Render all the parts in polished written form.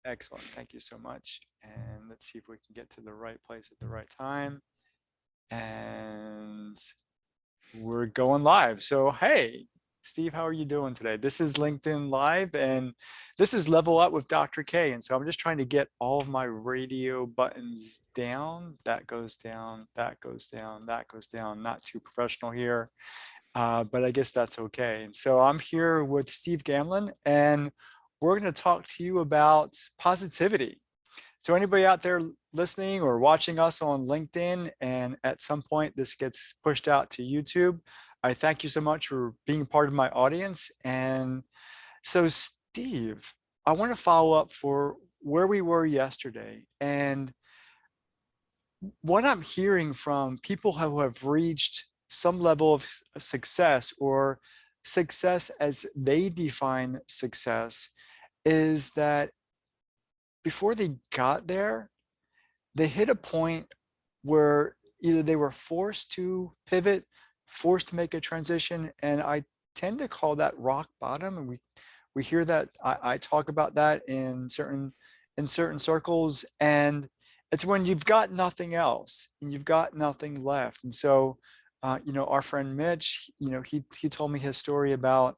Excellent. Thank you so much. And let's see if we can get to the right place at the right time. And we're going live. So, hey, Steve, how are you doing today? This is LinkedIn Live, and this is Level Up with Dr. K. And so I'm just trying to get all of my radio buttons down. That goes down, that goes down, that goes down. Not too professional here, but I guess that's okay. And so I'm here with Steve Gamlin, and we're going to talk to you about positivity. So anybody out there listening or watching us on LinkedIn, and at some point this gets pushed out to YouTube, I thank you so much for being part of my audience. And so Steve, I want to follow up for where we were yesterday. And what I'm hearing from people who have reached some level of success, or success as they define success, is that before they got there, they hit a point where either they were forced to pivot, forced to make a transition, and I tend to call that rock bottom. And we hear that, I talk about that in certain circles, and it's when you've got nothing else and you've got nothing left. And so, our friend Mitch, he told me his story about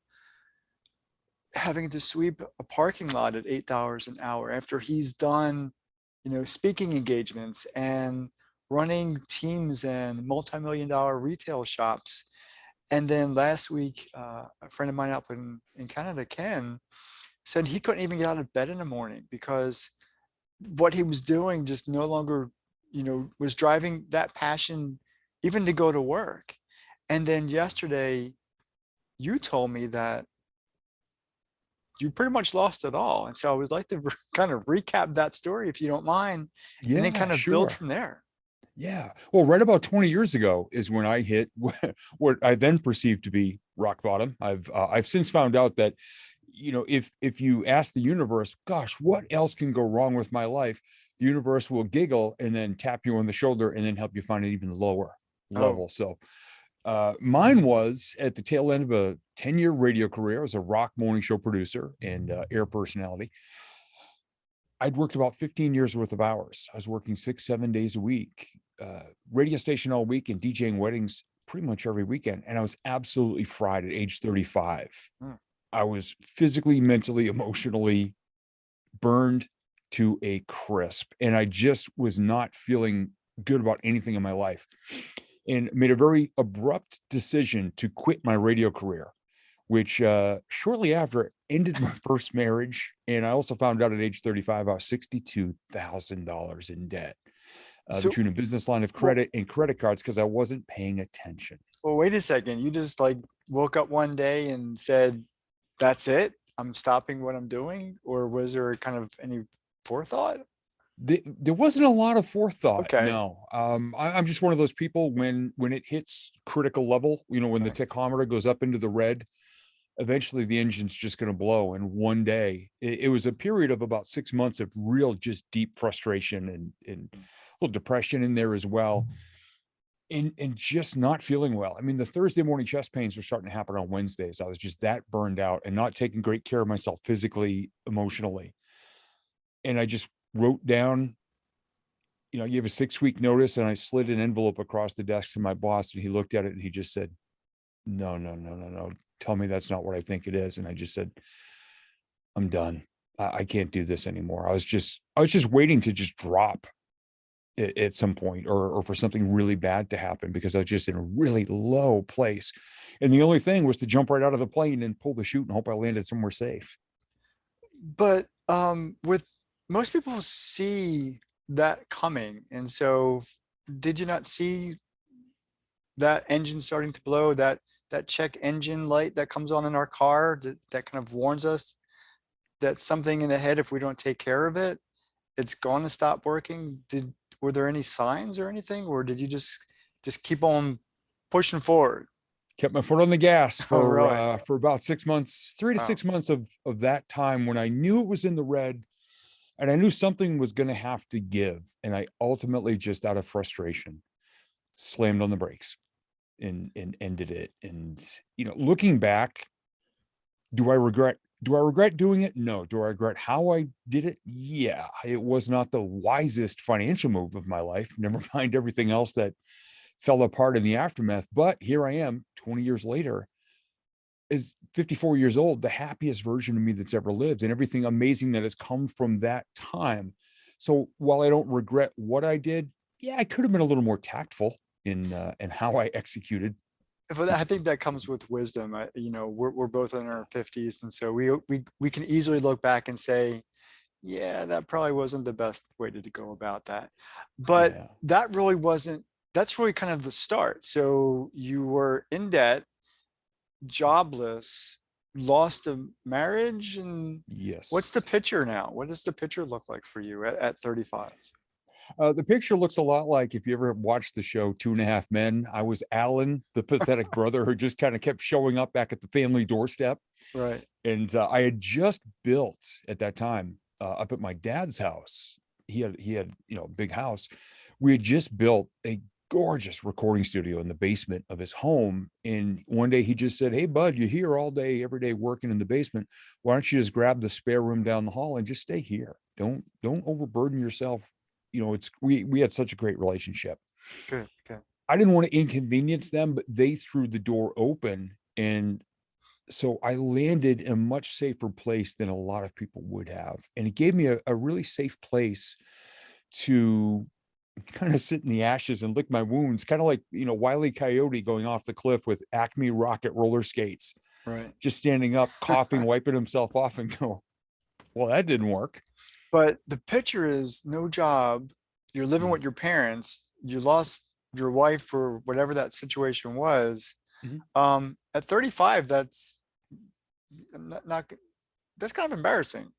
having to sweep a parking lot at $8 an hour after he's done, speaking engagements and running teams and multi-million-dollar retail shops. And then last week, a friend of mine up in Canada, Ken, said he couldn't even get out of bed in the morning because what he was doing just no longer, was driving that passion even to go to work. And then yesterday, you told me that you pretty much lost it all. And so I would like to kind of recap that story, if you don't mind, and then kind of build from there. Yeah. Well, right about 20 years ago is when I hit what I then perceived to be rock bottom. I've since found out that, if you ask the universe, gosh, what else can go wrong with my life? The universe will giggle and then tap you on the shoulder and then help you find an even lower level. So mine was at the tail end of a 10-year radio career as a rock morning show producer and air personality. I'd worked about 15 years worth of hours. I was working 6-7 days a week, radio station all week and DJing weddings pretty much every weekend. And I was absolutely fried at age 35. I was physically, mentally, emotionally burned to a crisp. And I just was not feeling good about anything in my life, and made a very abrupt decision to quit my radio career, which shortly after ended my first marriage. And I also found out at age 35, I was $62,000 in debt between a business line of credit and credit cards because I wasn't paying attention. Well, wait a second. You just woke up one day and said, that's it, I'm stopping what I'm doing? Or was there kind of any forethought? There wasn't a lot of forethought. Okay. No. I'm just one of those people when it hits critical level, when the tachometer goes up into the red, eventually the engine's just going to blow. And one day it was a period of about 6 months of real, just deep frustration and a little depression in there as well. And just not feeling well. I mean, the Thursday morning chest pains were starting to happen on Wednesdays. I was just that burned out and not taking great care of myself physically, emotionally. And I just wrote down, you gave a 6-week notice, and I slid an envelope across the desk to my boss, and he looked at it and he just said, no. Tell me that's not what I think it is. And I just said, I'm done. I can't do this anymore. I was just waiting to just drop at some point, or for something really bad to happen, because I was just in a really low place. And the only thing was to jump right out of the plane and pull the chute and hope I landed somewhere safe. But with most people see that coming. And so did you not see that engine starting to blow, that check engine light that comes on in our car that kind of warns us that something in the head, if we don't take care of it, it's going to stop working? Were there any signs or anything, or did you just keep on pushing forward? Kept my foot on the gas for really? For about 6 months, 3 to 6 months of that time, when I knew it was in the red and I knew something was going to have to give. And I ultimately, just out of frustration, slammed on the brakes and ended it. And, looking back, do I regret Do I regret doing it? No. Do I regret how I did it? Yeah. It was not the wisest financial move of my life. Never mind everything else that fell apart in the aftermath. But here I am 20 years later, is 54 years old, the happiest version of me that's ever lived, and everything amazing that has come from that time. So while I don't regret what I did, yeah, I could have been a little more tactful in how I executed. But I think that comes with wisdom. We're both in our 50s, and so we can easily look back and say, yeah, that probably wasn't the best way to go about that. But Yeah. that really wasn't, that's really kind of the start. So you were in debt, jobless, lost a marriage, and what's the Yes. picture now? What does the picture look like for you at 35? The picture looks a lot like if you ever watched the show Two and a Half Men. I was Alan, the pathetic brother who just kind of kept showing up back at the family doorstep. Right, And I had just built at that time up at my dad's house. He had a big house. We had just built a gorgeous recording studio in the basement of his home. And one day he just said, "Hey, bud, you're here all day, every day working in the basement. Why don't you just grab the spare room down the hall and just stay here? Don't overburden yourself." It's we had such a great relationship. good, good. I didn't want to inconvenience them, but they threw the door open, and so I landed in a much safer place than a lot of people would have. And it gave me a really safe place to kind of sit in the ashes and lick my wounds, kind of like, Wile E. Coyote going off the cliff with Acme Rocket roller skates, Right. just standing up, coughing, wiping himself off and go, well, that didn't work. But the picture is no job. You're living Mhm. with your parents. You lost your wife or whatever that situation was. Mhm. At 35, not that's kind of embarrassing.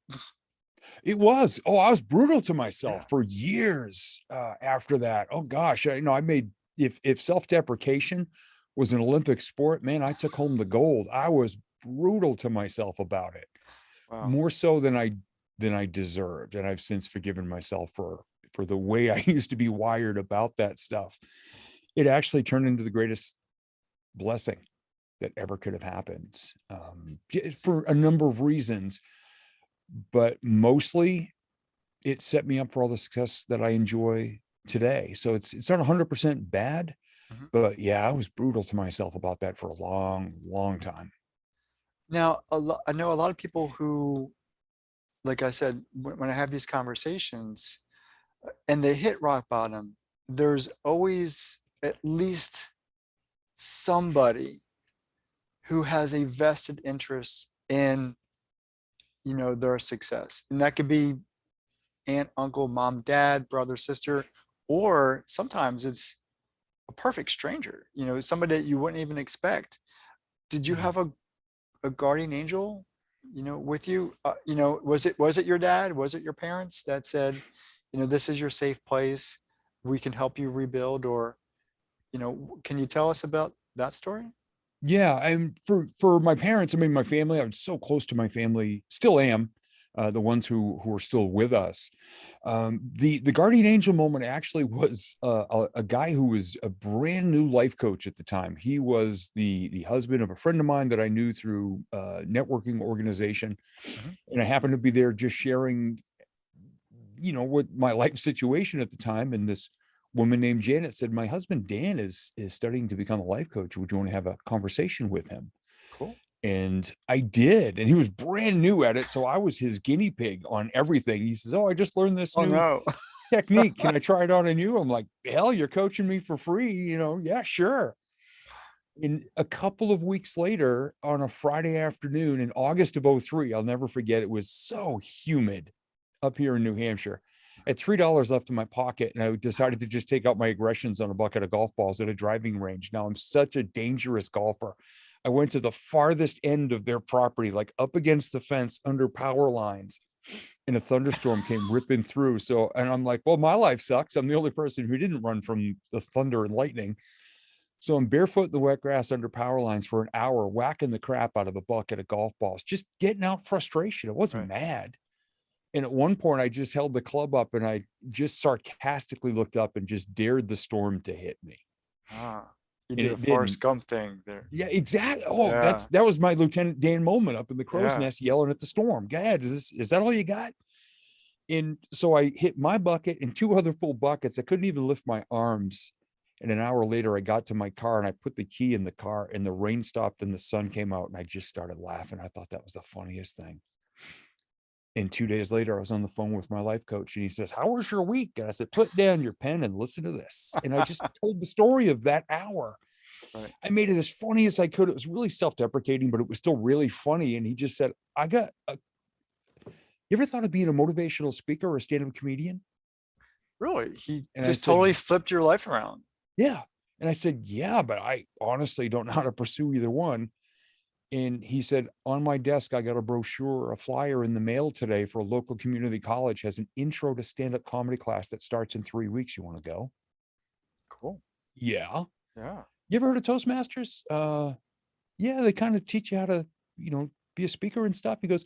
It was. Oh, I was brutal to Yeah. myself for years after that. Oh gosh, I made if self-deprecation was an Olympic sport, man, I took home the gold. I was brutal to myself about it, Wow. more so than I deserved, and I've since forgiven myself for the way I used to be wired about that stuff. It actually turned into the greatest blessing that ever could have happened, for a number of reasons, but mostly it set me up for all the success that I enjoy today. So it's not 100% bad, Mhm. but yeah, I was brutal to myself about that for a long, long time. Now, I know a lot of people who, like I said, when I have these conversations and they hit rock bottom, there's always at least somebody who has a vested interest in, their success. And that could be aunt, uncle, mom, dad, brother, sister, or sometimes it's a perfect stranger, somebody that you wouldn't even expect. Did you Mhm. have a guardian angel, with you? Was it your dad? Was it your parents that said, this is your safe place. We can help you rebuild, or, can you tell us about that story? Yeah, and for my parents, I mean, my family, I was so close to my family, still am, the ones who are still with us. The guardian angel moment actually was a guy who was a brand new life coach at the time. He was the husband of a friend of mine that I knew through a networking organization, Mhm. and I happened to be there just sharing, what my life situation at the time. And this woman named Janet said, "My husband Dan is studying to become a life coach. Would you want to have a conversation with him?" Cool. And I did, and he was brand new at it, so I was his guinea pig on everything. He says, "Oh, I just learned this Oh new no. technique. Can I try it on you?" I'm like, "Hell, you're coaching me for free, yeah, sure." And a couple of weeks later, on a Friday afternoon in August of '03, I'll never forget, it was so humid up here in New Hampshire. I had $3 left in my pocket, and I decided to just take out my aggressions on a bucket of golf balls at a driving range. Now I'm such a dangerous golfer. I went to the farthest end of their property, like up against the fence under power lines, and a thunderstorm came ripping through. So, and I'm like, well, my life sucks. I'm the only person who didn't run from the thunder and lightning. So I'm barefoot in the wet grass under power lines for an hour, whacking the crap out of a bucket of golf balls, just getting out frustration. I wasn't Right. mad. And at one point, I just held the club up and I just sarcastically looked up and just dared the storm to hit me. Ah. You And did a it Forrest didn't. Gump thing there. Yeah, exactly. Oh, Yeah. that was my Lieutenant Dan moment up in the crow's Yeah. nest yelling at the storm. God, is that all you got? And so I hit my bucket and two other full buckets. I couldn't even lift my arms. And an hour later, I got to my car and I put the key in the car, and the rain stopped and the sun came out, and I just started laughing. I thought that was the funniest thing. And 2 days later, I was on the phone with my life coach, and he says, "How was your week?" And I said, "Put down your pen and listen to this." And I just told the story of that hour. Right. I made it as funny as I could. It was really self-deprecating, but it was still really funny. And he just said, "You ever thought of being a motivational speaker or a stand-up comedian?" Really? He And I just said, totally flipped your life around. "Yeah." And I said, "Yeah, but I honestly don't know how to pursue either one." And he said, "On my desk, I got a brochure, a flyer in the mail today for a local community college, has an intro to stand-up comedy class that starts in 3 weeks. You want to go?" Cool. Yeah. Yeah. You ever heard of Toastmasters? Yeah, they kind of teach you how to, be a speaker and stuff. He goes,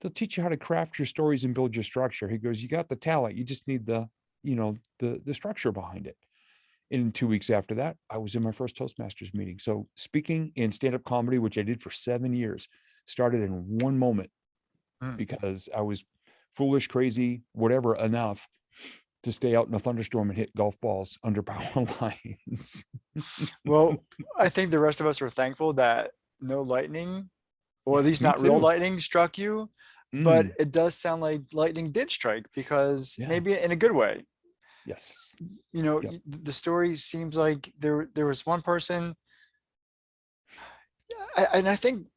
they'll teach you how to craft your stories and build your structure. He goes, you got the talent. You just need the structure behind it. And 2 weeks after that, I was in my first Toastmasters meeting. So speaking in stand-up comedy, which I did for 7 years, started in one moment Mm. because I was foolish, crazy, whatever enough to stay out in a thunderstorm and hit golf balls under power lines. Well, I think the rest of us are thankful that no lightning, or at Yeah, least me not real too. lightning, struck you. But Mm, it does sound like lightning did strike, because yeah. maybe in a good way. Yes. Yep. The story seems like there was one person, and I think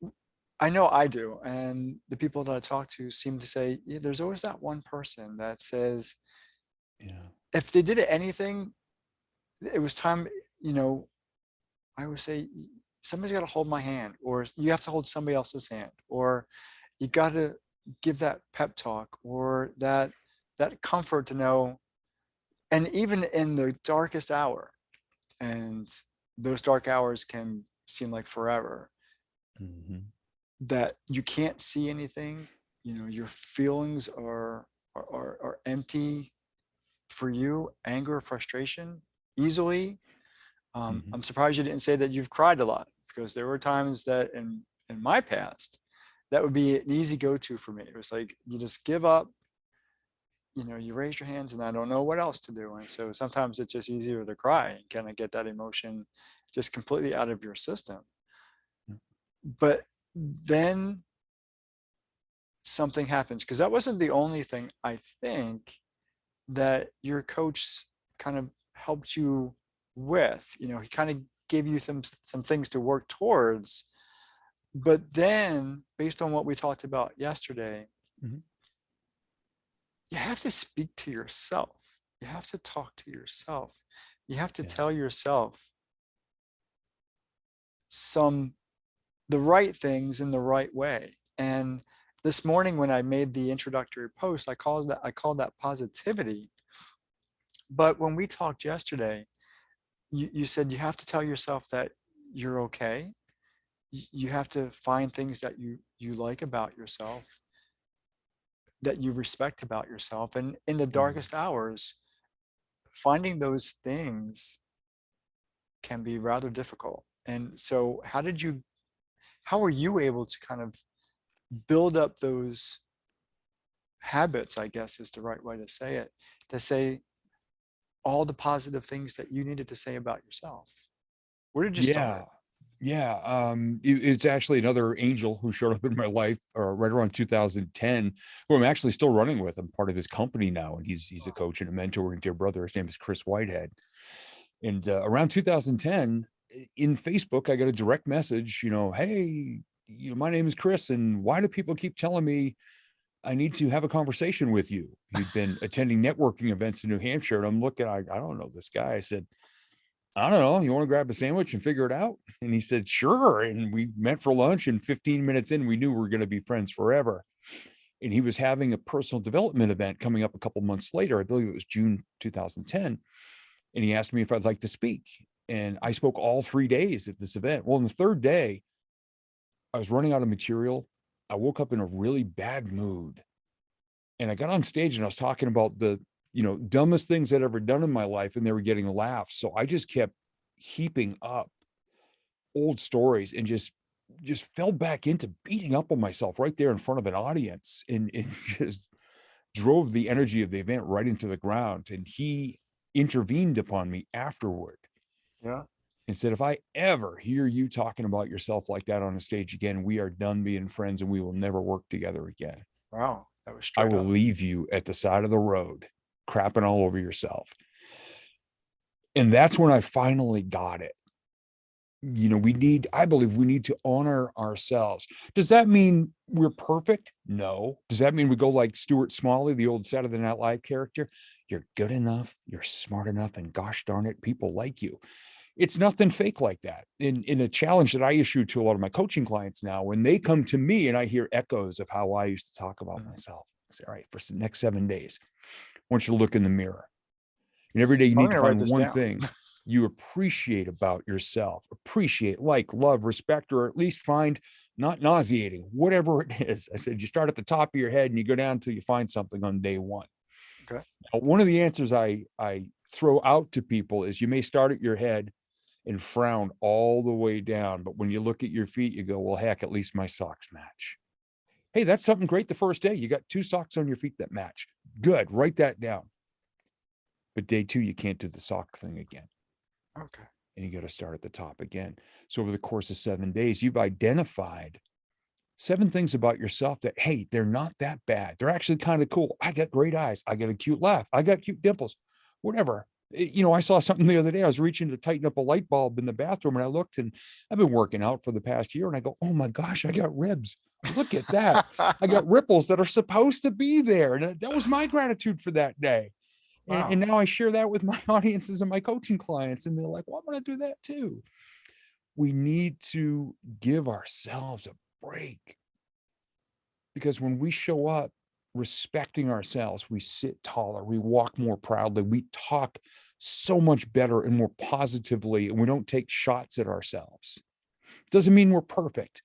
I know I do, and the people that I talk to seem to say, yeah, there's always that one person that says Yeah. if they did anything, it was time. You know, I would say somebody's got to hold my hand, or you have to hold somebody else's hand, or you got to give that pep talk, or that comfort to know. And even in the darkest hour, and those dark hours can seem like forever, Mhm. that you can't see anything, your feelings are empty for you, anger, frustration, easily. Mhm. I'm surprised you didn't say that you've cried a lot, because there were times that in my past that would be an easy go-to for me. It was like you just give up, you raise your hands, and I don't know what else to do. And so sometimes it's just easier to cry and kind of get that emotion just completely out of your system. Yeah. But then something happens, because that wasn't the only thing I think that your coach kind of helped you with. He kind of gave you some things to work towards. But then, based on what we talked about yesterday, Mhm. you have to speak to yourself. You have to talk to yourself. You have to Yeah. tell yourself some the right things in the right way. And this morning when I made the introductory post, I called that positivity. But when we talked yesterday, you said you have to tell yourself that you're okay. You have to find things that you like about yourself, that you respect about yourself. And in the Mhm. darkest hours, finding those things can be rather difficult. And so how were you able to kind of build up those habits, I guess is the right way to say it, to say all the positive things that you needed to say about yourself? Where did you Yeah. start? Yeah. It's actually another angel who showed up in my life right around 2010, who I'm actually still running with. I'm part of his company now, and he's a coach and a mentor and dear brother. His name is Chris Whitehead. And around 2010, in Facebook, I got a direct message, hey, my name is Chris, and why do people keep telling me I need to have a conversation with you? He'd been attending networking events in New Hampshire, and I'm looking, I don't know this guy. I said, I don't know. You want to grab a sandwich and figure it out? And he said, sure. And we met for lunch, and 15 minutes in, we knew we were going to be friends forever. And he was having a personal development event coming up a couple months later. I believe it was June 2010. And he asked me if I'd like to speak. And I spoke all 3 days at this event. Well, on the third day, I was running out of material. I woke up in a really bad mood. And I got on stage and I was talking about the dumbest things I'd ever done in my life, and they were getting laughs. So I just kept heaping up old stories and just fell back into beating up on myself right there in front of an audience, and just drove the energy of the event right into the ground. And he intervened upon me afterward Yeah. and said, if I ever hear you talking about yourself like that on a stage again, we are done being friends and we will never work together again. Wow. That was I straight will up. leave you at the side of the road, crapping all over yourself. And that's when I finally got it. I believe we need to honor ourselves. Does that mean we're perfect? No. Does that mean we go like Stuart Smalley, the old Saturday Night Live character? You're good enough, you're smart enough, and gosh darn it, people like you. It's nothing fake like that. In a challenge that I issue to a lot of my coaching clients now, when they come to me and I hear echoes of how I used to talk about Mhm. myself, I say, all right, for the next 7 days, I want you to look in the mirror. And every day you I'm need to gonna write find this one down. thing you appreciate about yourself, appreciate, like, love, respect, or at least find not nauseating, whatever it is. I said, you start at the top of your head and you go down until you find something on day one. Okay. Now, one of the answers I throw out to people is you may start at your head and frown all the way down. But when you look at your feet, you go, well, heck, at least my socks match. Hey, that's something great the first day. You got 2 socks on your feet that match. Good. Write that down. But day 2, you can't do the sock thing again. Okay. And you got to start at the top again. So over the course of 7 days, you've identified 7 things about yourself that, hey, they're not that bad. They're actually kind of cool. I got great eyes. I got a cute laugh. I got cute dimples, whatever. I saw something the other day. I was reaching to tighten up a light bulb in the bathroom and I looked, and I've been working out for the past year, and I go, oh my gosh, I got ribs. Look at that. I got ripples that are supposed to be there. And that was my gratitude for that day. And Wow. now I share that with my audiences and my coaching clients, and they're like, well, I'm going to do that too. We need to give ourselves a break, because when we show up respecting ourselves, we sit taller, we walk more proudly, we talk so much better and more positively, and we don't take shots at ourselves. Doesn't mean we're perfect,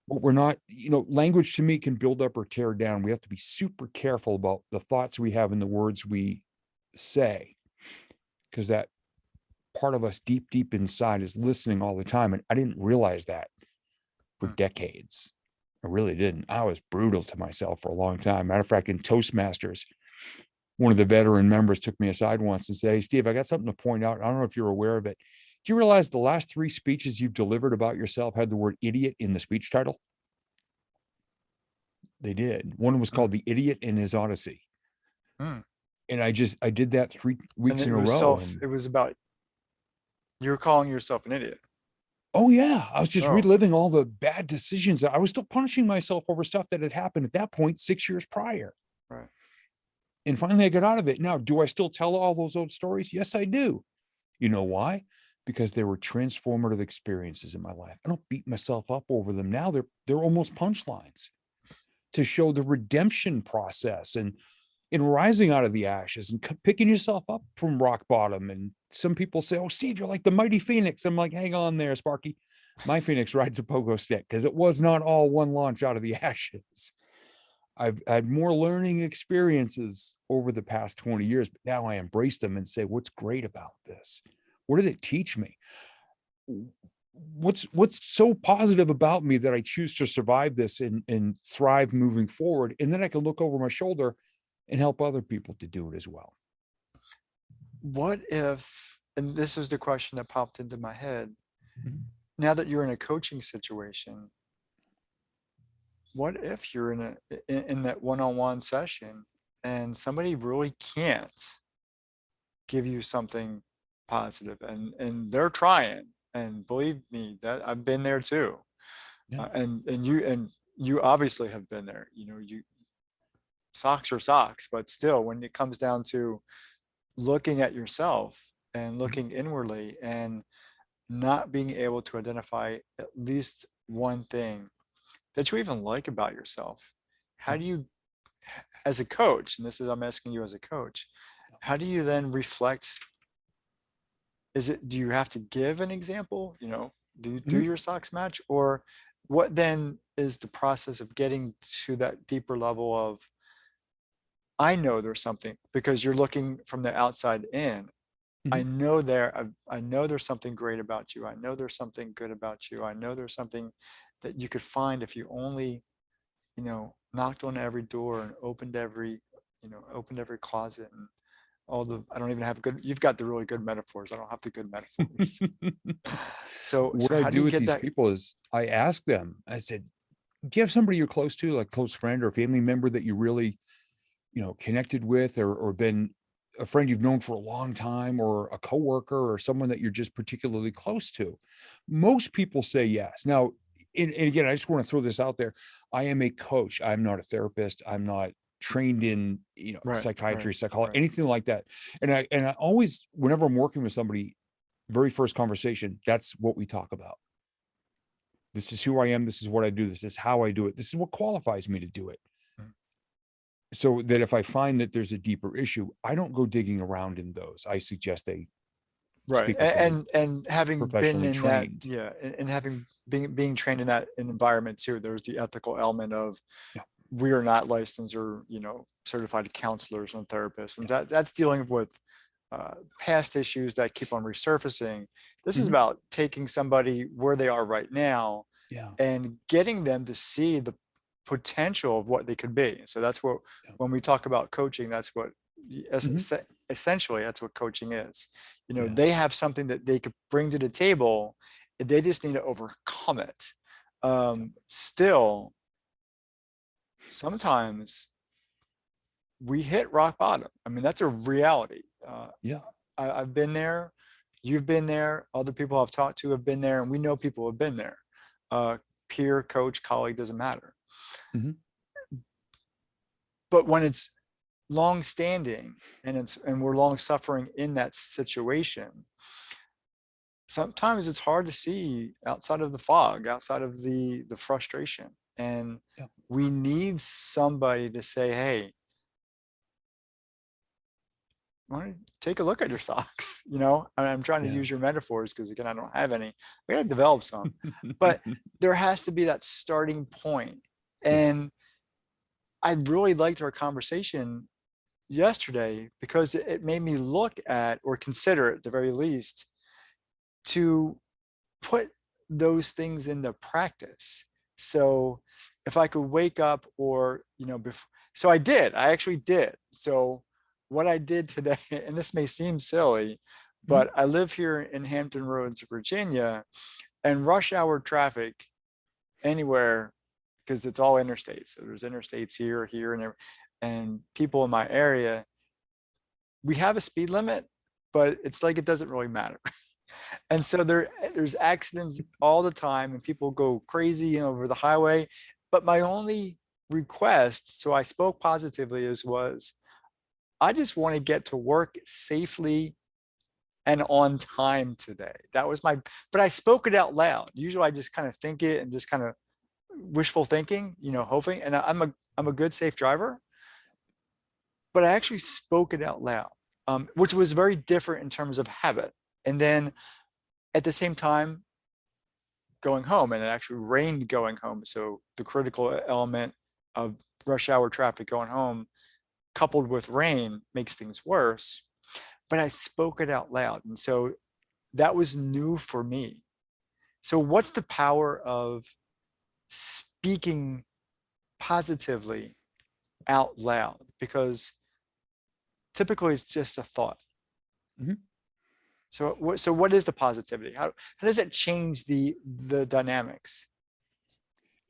but we're not. Language to me can build up or tear down. We have to be super careful about the thoughts we have and the words we say, because that part of us deep, deep inside is listening all the time. And I didn't realize that for Hmm. decades. I really didn't. I was brutal to myself for a long time. Matter of fact, in Toastmasters, one of the veteran members took me aside once and said, hey, Steve, I got something to point out. I don't know if you're aware of it. Do you realize the last 3 speeches you've delivered about yourself had the word idiot in the speech title? They did. One was Hmm. called The Idiot in His Odyssey. Hmm. And I did that 3 And weeks in a row. And it was about you're calling yourself an idiot. oh yeah, I was just Oh, reliving all the bad decisions. I was still punishing myself over stuff that had happened at that point 6 years prior. right. And finally I got out of it. Now, do I still tell all those old stories? Yes, I do. You know why? Because they were transformative experiences in my life. I don't beat myself up over them now. They're almost punchlines to show the redemption process, and in rising out of the ashes and picking yourself up from rock bottom. And some people say, oh, Steve, you're like the mighty Phoenix. I'm like, hang on there, Sparky. My Phoenix rides a pogo stick, because it was not all one launch out of the ashes. I've had more learning experiences over the past 20 years, but now I embrace them and say, what's great about this? What did it teach me? What's so positive about me that I choose to survive this and thrive moving forward? And then I can look over my shoulder and help other people to do it as well. What if, and this is the question that popped into my head, Mhm. now that you're in a coaching situation, what if you're in that one-on-one session and somebody really can't give you something positive, and they're trying, and believe me that I've been there too. Yeah. And you obviously have been there. You socks are socks, but still when it comes down to looking at yourself and Mhm. looking inwardly and not being able to identify at least one thing that you even like about yourself, how do you, as a coach, and this is, I'm asking you as a coach, how do you then reflect? Do you have to give an example? Do you do Mhm. your socks match? Or what then is the process of getting to that deeper level of, I know there's something, because you're looking from the outside in. I Mhm. know I know there's something great about you. I know there's something good about you. I know there's something that you could find if you only, knocked on every door and opened every closet and all the, I don't even have good, you've got the really good metaphors. I don't have the good metaphors. So What I how do do you with get these that? people is I ask them, I said, do you have somebody you're close to, like close friend or family member that you really, connected with, or been a friend you've known for a long time, or a coworker, or someone that you're just particularly close to? Most people say yes. Now, and again, I just want to throw this out there. I am a coach. I'm not a therapist. I'm not trained in, Right, right, psychiatry, psychology, right. anything like that. And I always, whenever I'm working with somebody, very first conversation, that's what we talk about. This is who I am. This is what I do. This is how I do it. This is what qualifies me to do it. Mm. So that if I find that there's a deeper issue, I don't go digging around in those. I suggest they Right. speak with somebody And having been professionally in that, trained. yeah, and having being trained in that environment too, there's the ethical element of Yeah, we are not licensed or, certified counselors and therapists. And yeah. that's dealing with past issues that keep on resurfacing. This is Mhm. about taking somebody where they are right now Yeah, and getting them to see the potential of what they could be. So that's what, yeah. when we talk about coaching, that's what Mhm. essentially that's what coaching is. Yeah, They have something that they could bring to the table. They just need to overcome it. yeah, Still, sometimes we hit rock bottom. I mean, that's a reality. yeah, I've been there. You've been there. Other people I've talked to have been there, and we know people have been there. Uh, Peer, coach, colleague, doesn't matter. mhm. But when it's long standing and we're long suffering in that situation, sometimes it's hard to see outside of the fog, outside of the frustration. And Yeah, we need somebody to say, hey, why don't you take a look at your socks? I'm trying to yeah. use your metaphors because again, I don't have any. We got to develop some, but there has to be that starting point. Yeah, And I really liked our conversation yesterday because it made me look at or consider at the very least to put those things into practice. So if I could wake up or, before, so I actually did. So what I did today, and this may seem silly, mhm. but I live here in Hampton Roads, Virginia, and rush hour traffic anywhere, because it's all interstate. So there's interstates here, and people in my area, we have a speed limit, but it's like it doesn't really matter. And so there's accidents all the time and people go crazy over the highway. But my only request, so I spoke positively, was I just want to get to work safely and on time today. That was but I spoke it out loud. Usually I just kind of think it and just kind of wishful thinking, hoping. And I'm a good safe driver, but I actually spoke it out loud, which was very different in terms of habit. And then at the same time, going home, and it actually rained going home. So the critical element of rush hour traffic going home, coupled with rain, makes things worse. But I spoke it out loud. And so that was new for me. So, what's the power of speaking positively out loud? Because typically it's just a thought. Mhm. So what is the positivity? How does it change the dynamics?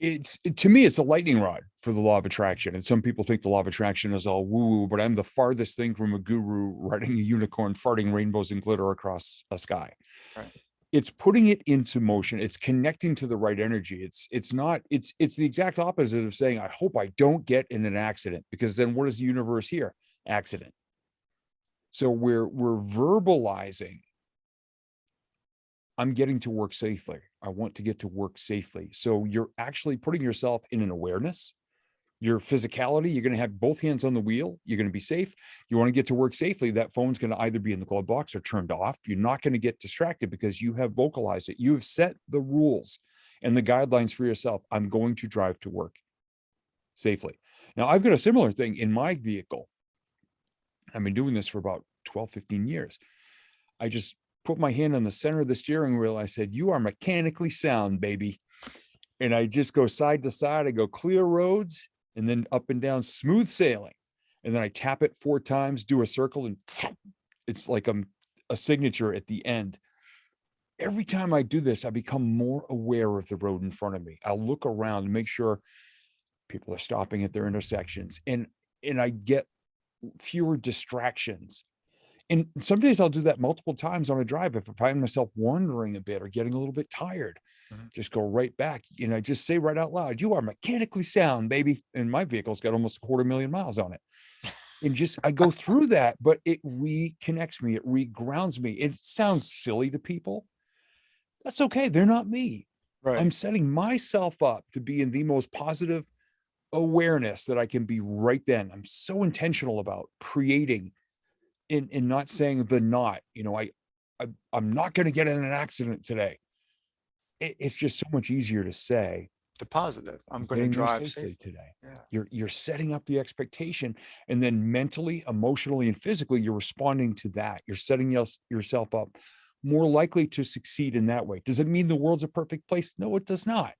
To me, it's a lightning rod for the law of attraction. And some people think the law of attraction is all woo woo, but I'm the farthest thing from a guru riding a unicorn, farting rainbows and glitter across a sky. Right. It's putting it into motion. It's connecting to the right energy. It's the exact opposite of saying, I hope I don't get in an accident, because then what is the universe here? Accident. So we're verbalizing, I'm getting to work safely. I want to get to work safely. So you're actually putting yourself in an awareness. Your physicality, you're going to have both hands on the wheel. You're going to be safe. You want to get to work safely. That phone's going to either be in the glove box or turned off. You're not going to get distracted because you have vocalized it. You have set the rules and the guidelines for yourself. I'm going to drive to work safely. Now, I've got a similar thing in my vehicle. I've been doing this for about 12, 15 years. I just put my hand on the center of the steering wheel. I said, "You are mechanically sound, baby." And I just go side to side. I go clear roads and then up and down, smooth sailing. And then I tap it 4 times, do a circle, and it's like a signature at the end. Every time I do this, I become more aware of the road in front of me. I'll look around and make sure people are stopping at their intersections, and I get fewer distractions. And some days I'll do that multiple times on a drive. If I find myself wandering a bit or getting a little bit tired, Mhm. just go right back. And I just say right out loud, "You are mechanically sound, baby." And my vehicle's got almost 250,000 miles on it. And just, I go through that, but it reconnects me. It regrounds me. It sounds silly to people. That's okay. They're not me. Right. I'm setting myself up to be in the most positive awareness that I can be right then. I'm so intentional about creating and not saying the not, I'm not going to get in an accident today. It's just so much easier to say, The positive. I'm "I'm going to getting there drive safely safe. today." Yeah. You're setting up the expectation, and then mentally, emotionally, and physically, you're responding to that. You're setting yourself up more likely to succeed in that way. Does it mean the world's a perfect place? No, it does not.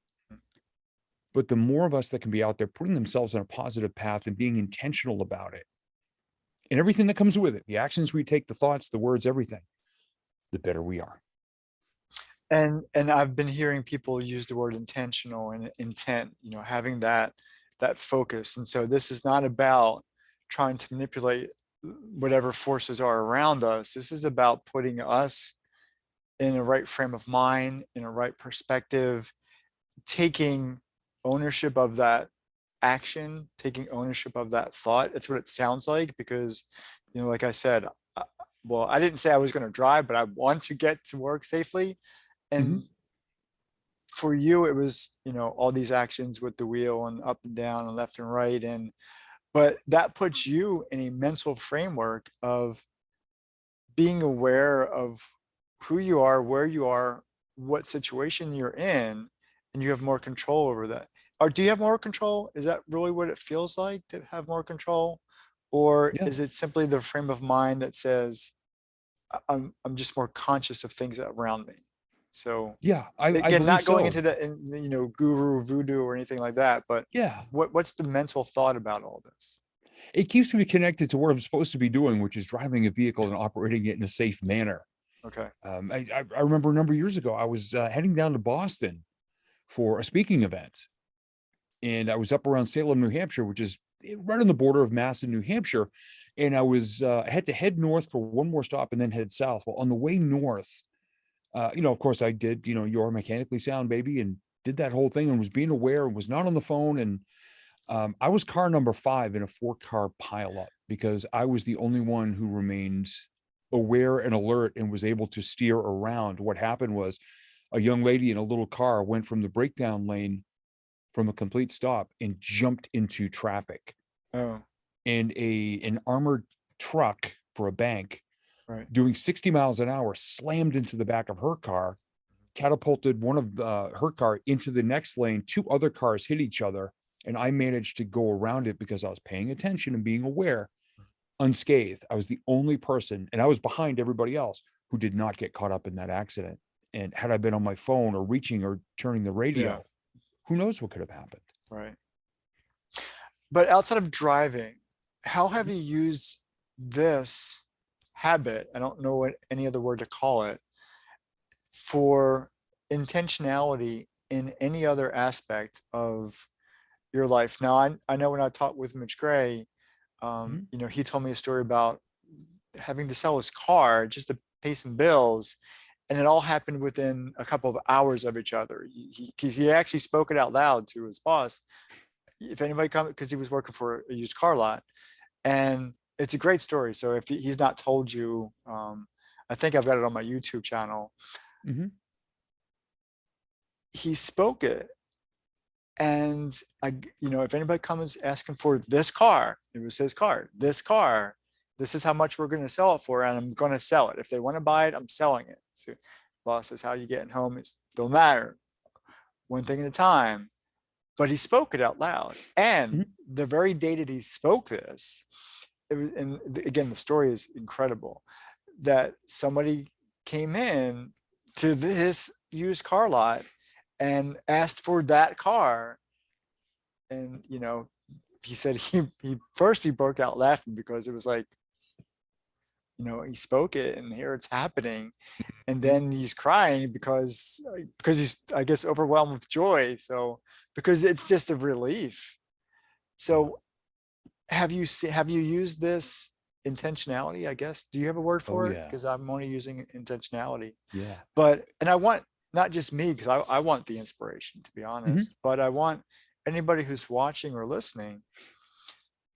But the more of us that can be out there putting themselves on a positive path and being intentional about it, and everything that comes with it, the actions we take, the thoughts, the words, everything, the better we are. And I've been hearing people use the word intentional and intent, having that focus. And so this is not about trying to manipulate whatever forces are around us. This is about putting us in a right frame of mind, in a right perspective, taking ownership of that action, taking ownership of that thought. That's what it sounds like because, like I said, well, I didn't say I was going to drive, but I want to get to work safely. Mhm. And for you, it was, all these actions with the wheel and up and down and left and right. But that puts you in a mental framework of being aware of who you are, where you are, what situation you're in, and you have more control over that. Or do you have more control? Is that really what it feels like to have more control? Or Yeah. is it simply the frame of mind that says, I'm just more conscious of things around me? So Yeah. I again, believe not going so. into the, guru voodoo or anything like that, but Yeah. what's the mental thought about all this? It keeps me connected to what I'm supposed to be doing, which is driving a vehicle and operating it in a safe manner. Okay. I remember a number of years ago, I was heading down to Boston for a speaking event, and I was up around Salem, New Hampshire, which is right on the border of Mass and New Hampshire. And I had to head north for one more stop and then head south. Well, on the way north, of course, I did, "You're mechanically sound, baby," and did that whole thing and was being aware and was not on the phone. And I was car number 5 in a 4-car pileup because I was the only one who remained aware and alert and was able to steer around. What happened was a young lady in a little car went from the breakdown lane from a complete stop and jumped into traffic. Oh, And an armored truck for a bank right. doing 60 miles an hour slammed into the back of her car, catapulted one of her car into the next lane. 2 other cars hit each other, and I managed to go around it because I was paying attention and being aware, unscathed. I was the only person, and I was behind everybody else who did not get caught up in that accident. And had I been on my phone or reaching or turning the Yeah, radio, who knows what could have happened. right. But outside of driving, how have you used this habit? I don't know what any other word to call it for intentionality in any other aspect of your life. Now, I know when I talked with Mitch Gray, Mhm. he told me a story about having to sell his car just to pay some bills. And it all happened within a couple of hours of each other. He actually spoke it out loud to his boss. If anybody comes, because he was working for a used car lot, and it's a great story. So if he's not told you, I think I've got it on my YouTube channel. Mhm. He spoke it, and if anybody comes asking for this car, it was his car. This car, this is how much we're going to sell it for, and I'm going to sell it. If they want to buy it, I'm selling it. So, boss says, "How are you getting home?" It don't matter. One thing at a time. But he spoke it out loud. And Mhm. the very day that he spoke this, it was, and again, the story is incredible. that somebody came in to his used car lot and asked for that car. And, he said he first he broke out laughing because it was like, he spoke it and here it's happening. And Mhm. then he's crying because he's, I guess, overwhelmed with joy. So because it's just a relief. Yeah. So have you used this intentionality, I guess? Do you have a word Oh for it? yeah. Because I'm only using intentionality. Yeah. And I want not just me, because I want the inspiration, to be Mhm. honest, but I want anybody who's watching or listening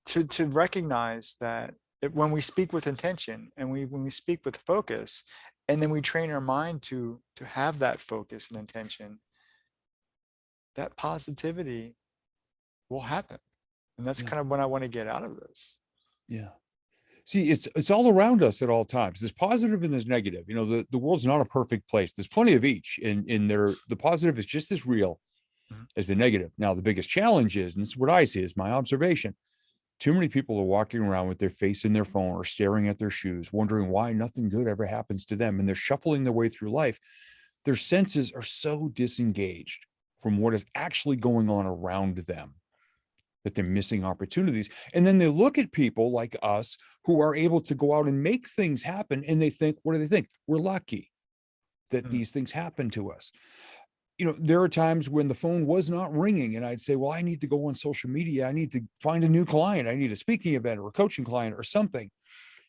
to recognize that when we speak with intention and when we speak with focus, and then we train our mind to have that focus and intention, that positivity will happen. And that's Yeah. kind of what I want to get out of this. Yeah. See, it's all around us at all times. There's positive and there's negative. The world's not a perfect place. There's plenty of each. And in there, the positive is just as real Mhm. as the negative. Now, the biggest challenge is, and this is what I see, is my observation. Too many people are walking around with their face in their phone or staring at their shoes, wondering why nothing good ever happens to them. And they're shuffling their way through life. Their senses are so disengaged from what is actually going on around them that they're missing opportunities. And then they look at people like us who are able to go out and make things happen. And they think, what do they think? We're lucky that Mm. these things happen to us. There are times when the phone was not ringing and I'd say, well, I need to go on social media. I need to find a new client. I need a speaking event or a coaching client or something.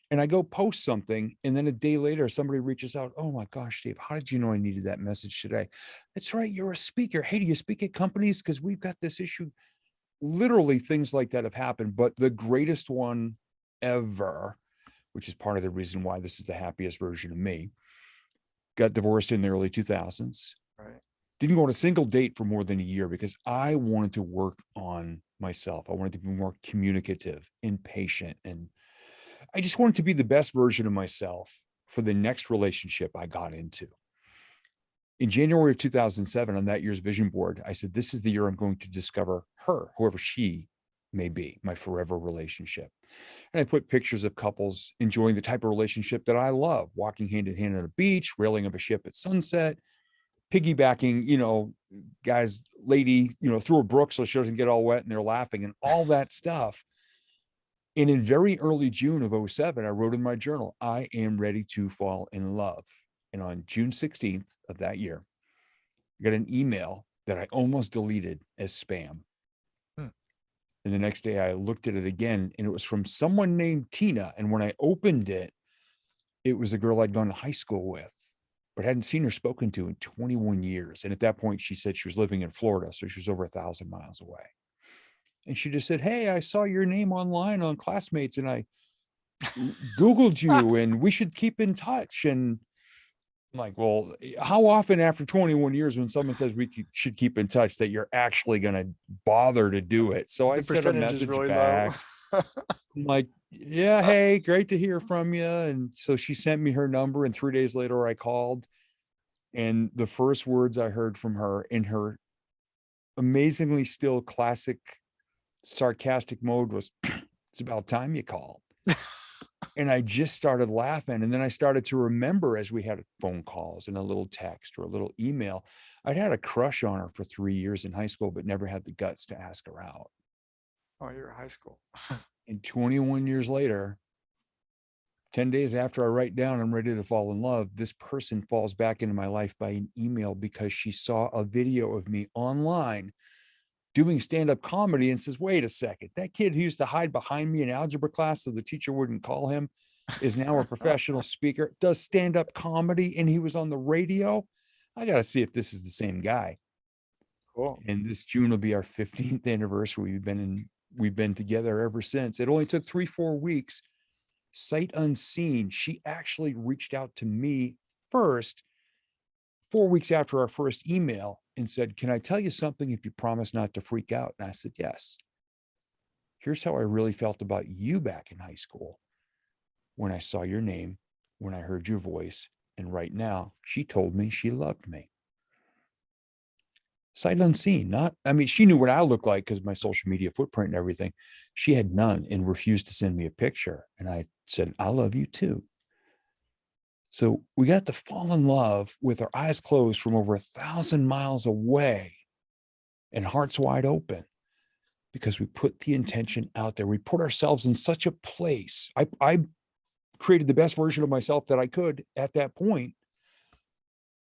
And I go post something. And then a day later, somebody reaches out. Oh my gosh, Steve, how did you know I needed that message today? That's right. You're a speaker. Hey, do you speak at companies? Because we've got this issue. Literally things like that have happened. But the greatest one ever, which is part of the reason why this is the happiest version of me, got divorced in the early 2000s. Right. Didn't go on a single date for more than a year because I wanted to work on myself. I wanted to be more communicative and patient. And I just wanted to be the best version of myself for the next relationship I got into. In January of 2007, on that year's vision board, I said, this is the year I'm going to discover her, whoever she may be, my forever relationship. And I put pictures of couples enjoying the type of relationship that I love, walking hand in hand on a beach, railing of a ship at sunset, piggybacking, guys, lady, through a brook so she doesn't get all wet and they're laughing and all that stuff. And in very early June of '07, I wrote in my journal, I am ready to fall in love. And on June 16th of that year, I got an email that I almost deleted as spam. Hmm. And the next day I looked at it again and it was from someone named Tina. And when I opened it, it was a girl I'd gone to high school with, but hadn't seen her spoken to in 21 years. And at that point, she said she was living in Florida. So she was over 1,000 miles away. And she just said, hey, I saw your name online on Classmates and I Googled you and we should keep in touch. And I'm like, well, how often after 21 years when someone says we should keep in touch that you're actually going to bother to do it? So I The sent a percentage is message really low. back. I'm like, yeah, hey, great to hear from you. And so she sent me her number. And 3 days later, I called. And the first words I heard from her in her amazingly still classic sarcastic mode was, it's about time you called. And I just started laughing. And then I started to remember as we had phone calls and a little text or a little email, I'd had a crush on her for 3 years in high school, but never had the guts to ask her out. Oh, you're in high school. And 21 years later, 10 days after I write down, I'm ready to fall in love, this person falls back into my life by an email because she saw a video of me online doing stand-up comedy and says, wait a second, that kid who used to hide behind me in algebra class so the teacher wouldn't call him is now a professional speaker, does stand-up comedy, and he was on the radio. I got to see if this is the same guy. Cool. And this June will be our 15th anniversary. We've been together ever since. It only took 3-4 weeks, sight unseen. She actually reached out to me first 4 weeks after our first email and said, can I tell you something if you promise not to freak out? And I said, yes. Here's how I really felt about you back in high school when I saw your name, when I heard your voice. And right now, she told me she loved me. Sight unseen, not, I mean, she knew what I looked like because my social media footprint and everything. She had none and refused to send me a picture. And I said, I love you too. So we got to fall in love with our eyes closed from over 1,000 miles away and hearts wide open because we put the intention out there. We put ourselves in such a place. I created the best version of myself that I could at that point,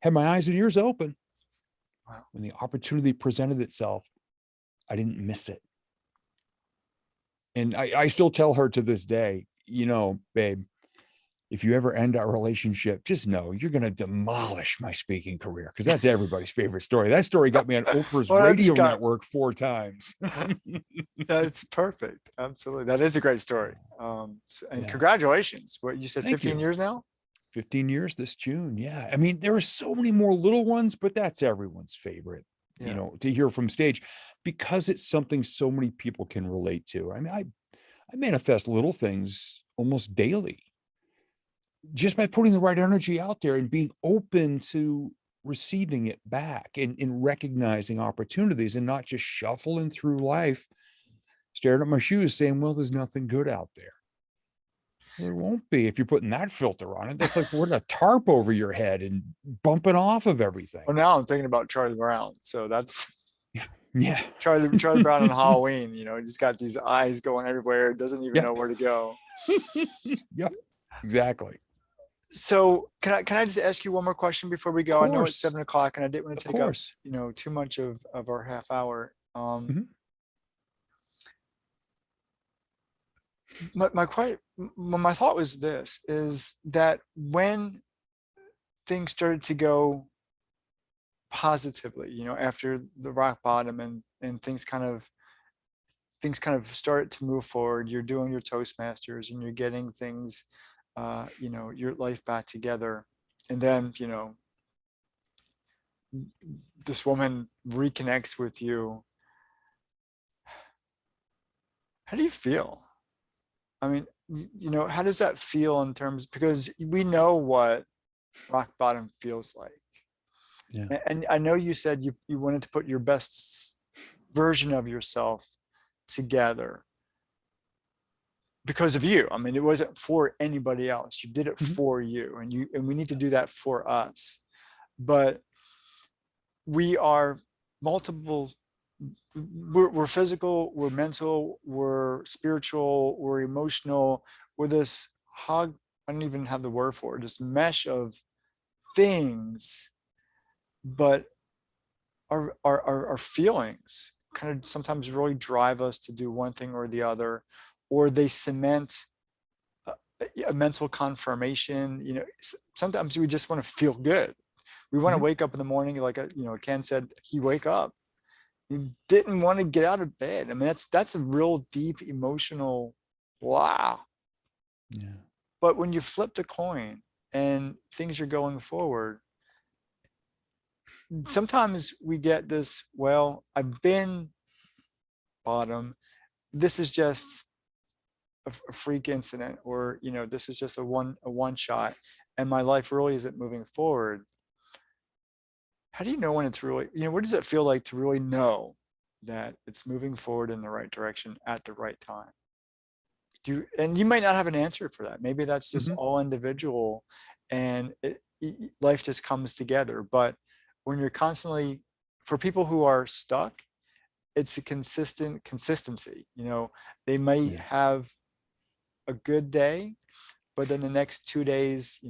had my eyes and ears open. Wow. When the opportunity presented itself, I didn't miss it. And I still tell her to this day, babe, if you ever end our relationship, just know you're going to demolish my speaking career, because that's everybody's favorite story. That story got me on Oprah's Well, that's radio got network 4 times. that's perfect. Absolutely. That is a great story. And Yeah. congratulations. What you said, Thank 15 you. years now? 15 years this June. Yeah. I mean, there are so many more little ones, but that's everyone's favorite, Yeah. to hear from stage, because it's something so many people can relate to. I mean, I manifest little things almost daily just by putting the right energy out there and being open to receiving it back, and recognizing opportunities, and not just shuffling through life, staring at my shoes saying, well, there's nothing good out there. Well, there won't be if you're putting that filter on it. That's like putting a tarp over your head and bumping off of everything. Well, now I'm thinking about Charlie Brown. So that's Yeah. Charlie Brown on Halloween. He's got these eyes going everywhere, doesn't even Yeah. know where to go. Yep. Exactly. So can I just ask you one more question before we Of go? I know it's course. 7 o'clock and I didn't want Of to take up, course. too much of our half hour. Mhm. My thought was this, is that when things started to go positively, after the rock bottom, and things kind of started to move forward, you're doing your Toastmasters and you're getting things, your life back together. And then, this woman reconnects with you. How do you feel? I mean, how does that feel in terms, because we know what rock bottom feels like. Yeah. And I know you said you wanted to put your best version of yourself together because of you. I mean, it wasn't for anybody else. You did it Mhm. for you, and we need to do that for us. But we are multiple. We're physical, we're mental, we're spiritual, we're emotional. We're this hog. I don't even have the word for it. This mesh of things, but our feelings kind of sometimes really drive us to do one thing or the other, or they cement a mental confirmation. Sometimes we just want to feel good. We want to Mhm. wake up in the morning, like Ken said, he wake up. He didn't want to get out of bed. I mean, that's a real deep emotional wow. Yeah. But when you flip the coin and things are going forward, sometimes we get this, well, I've been bottom. This is just a freak incident, or this is just a one shot, and my life really isn't moving forward. How do you know when it's really, what does it feel like to really know that it's moving forward in the right direction at the right time? And you might not have an answer for that. Maybe that's just Mhm. all individual, and life just comes together. But when you're constantly, for people who are stuck, it's a consistent consistency. They may Yeah. have a good day, but then the next 2 days,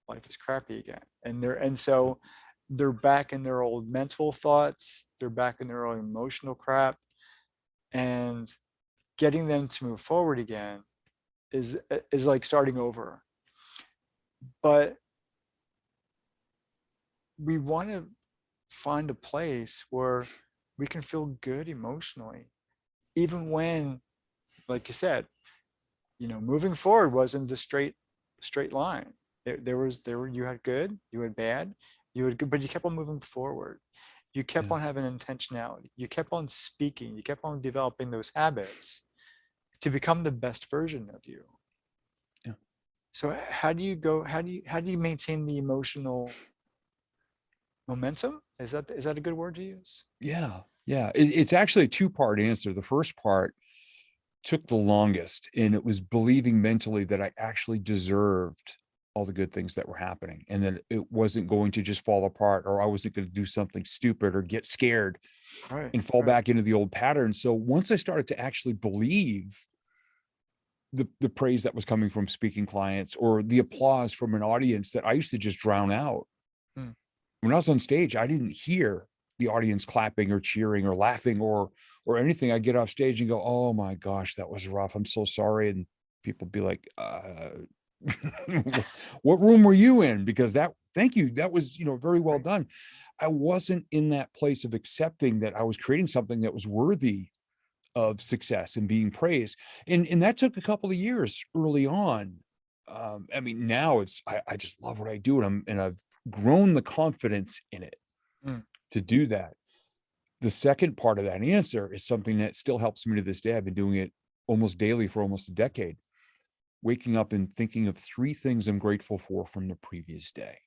life is crappy again. And so they're back in their old mental thoughts, they're back in their own emotional crap. And getting them to move forward again is like starting over. But we want to find a place where we can feel good emotionally, even when, like you said, moving forward wasn't the straight line. There were you had good, you had bad, you had good, but you kept on moving forward. You kept Yeah. on having intentionality. You kept on speaking. You kept on developing those habits to become the best version of you. Yeah. So how do you go? How do you maintain the emotional momentum? Is that a good word to use? Yeah. Yeah. It's actually a two-part answer. The first part took the longest, and it was believing mentally that I actually deserved all the good things that were happening, and that it wasn't going to just fall apart, or I wasn't going to do something stupid or get scared Right. and fall Right. back into the old pattern. So once I started to actually believe the praise that was coming from speaking clients or the applause from an audience that I used to just drown out. Mm. When I was on stage, I didn't hear the audience clapping or cheering or laughing or anything. I get off stage and go, "Oh my gosh, that was rough. I'm so sorry." And people be like, "What room were you in?" Because thank you, that was, very well Right. done. I wasn't in that place of accepting that I was creating something that was worthy of success and being praised. And that took a couple of years early on. I mean, now I just love what I do, and I've grown the confidence in it Mm. to do that. The second part of that answer is something that still helps me to this day. I've been doing it almost daily for almost a decade. Waking up and thinking of 3 things I'm grateful for from the previous day.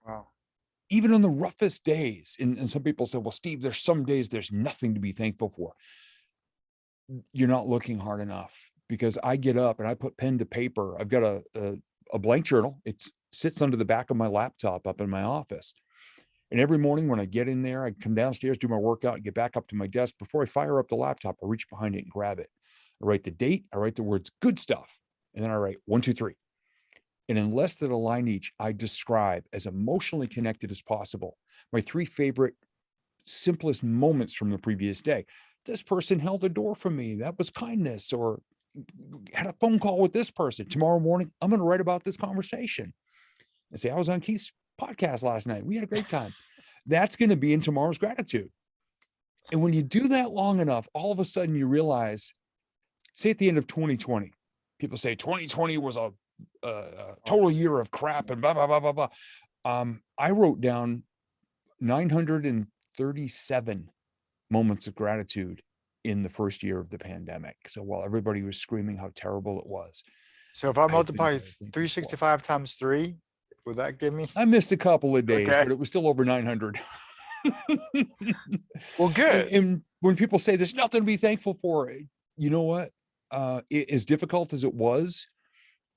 Wow. Even on the roughest days. And some people say, well, Steve, there's some days there's nothing to be thankful for. You're not looking hard enough, because I get up and I put pen to paper. I've got a blank journal. It sits under the back of my laptop up in my office. And every morning when I get in there, I come downstairs, do my workout, and get back up to my desk. Before I fire up the laptop, I reach behind it and grab it. I write the date, I write the words good stuff, and then I write 1, 2, 3. And in less than a line each, I describe as emotionally connected as possible my 3 favorite, simplest moments from the previous day. This person held a door for me. That was kindness. Or had a phone call with this person. Tomorrow morning, I'm going to write about this conversation and say, I was on Keith's podcast last night. We had a great time. That's going to be in tomorrow's gratitude. And when you do that long enough, all of a sudden you realize, say at the end of 2020, people say 2020 was a total year of crap and blah, blah, blah, blah, blah. I wrote down 937 moments of gratitude in the first year of the pandemic. So while everybody was screaming how terrible it was, So if I I had things multiply I was thankful for. 365 times 3, would that give me? I missed a couple of days, Okay. but it was still over 900. Well, good. And when people say there's nothing to be thankful for, you know what? As difficult as it was,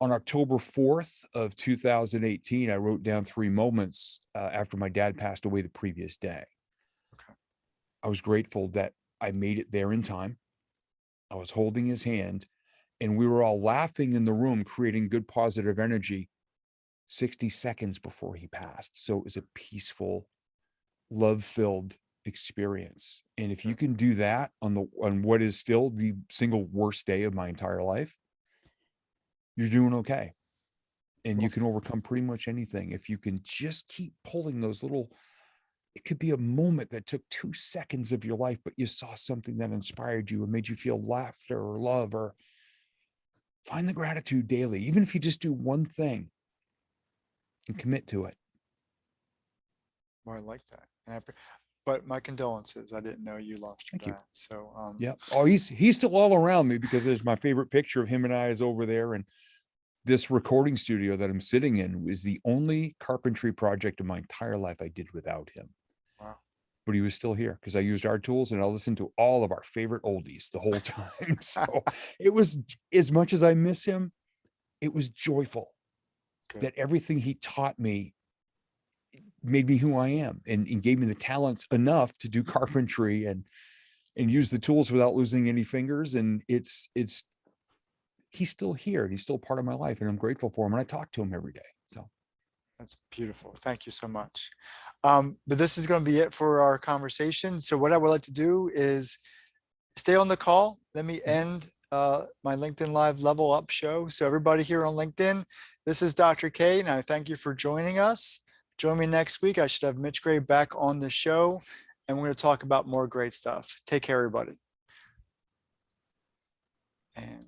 on October 4th of 2018, I wrote down 3 moments after my dad passed away the previous day. Okay. I was grateful that I made it there in time. I was holding his hand, and we were all laughing in the room, creating good positive energy 60 seconds before he passed. So it was a peaceful, love-filled experience. And if you Good. can do that on what is still the single worst day of my entire life, you're doing okay. And Well, you can overcome pretty much anything if you can just keep pulling those little. It could be a moment that took 2 seconds of your life, but you saw something that inspired you or made you feel laughter or love. Or find the gratitude daily, even if you just do one thing and commit to it. well, I like that. But my condolences. I didn't know you lost your Thank you. dad. So, Yeah. Oh, he's still all around me, because there's my favorite picture of him and I is over there. And this recording studio that I'm sitting in was the only carpentry project in my entire life I did without him. wow. But he was still here because I used our tools, and I listened to all of our favorite oldies the whole time. So it was, as much as I miss him, it was joyful Good. that everything he taught me made me who I am, and gave me the talents enough to do carpentry and use the tools without losing any fingers. And he's still here. He's still part of my life, and I'm grateful for him. And I talk to him every day. So That's beautiful. Thank you so much. But this is going to be it for our conversation. So what I would like to do is stay on the call. Let me end my LinkedIn Live Level Up show. So everybody here on LinkedIn, this is Dr. K, and I thank you for joining us. Join me next week. I should have Mitch Gray back on the show, and we're going to talk about more great stuff. Take care, everybody. And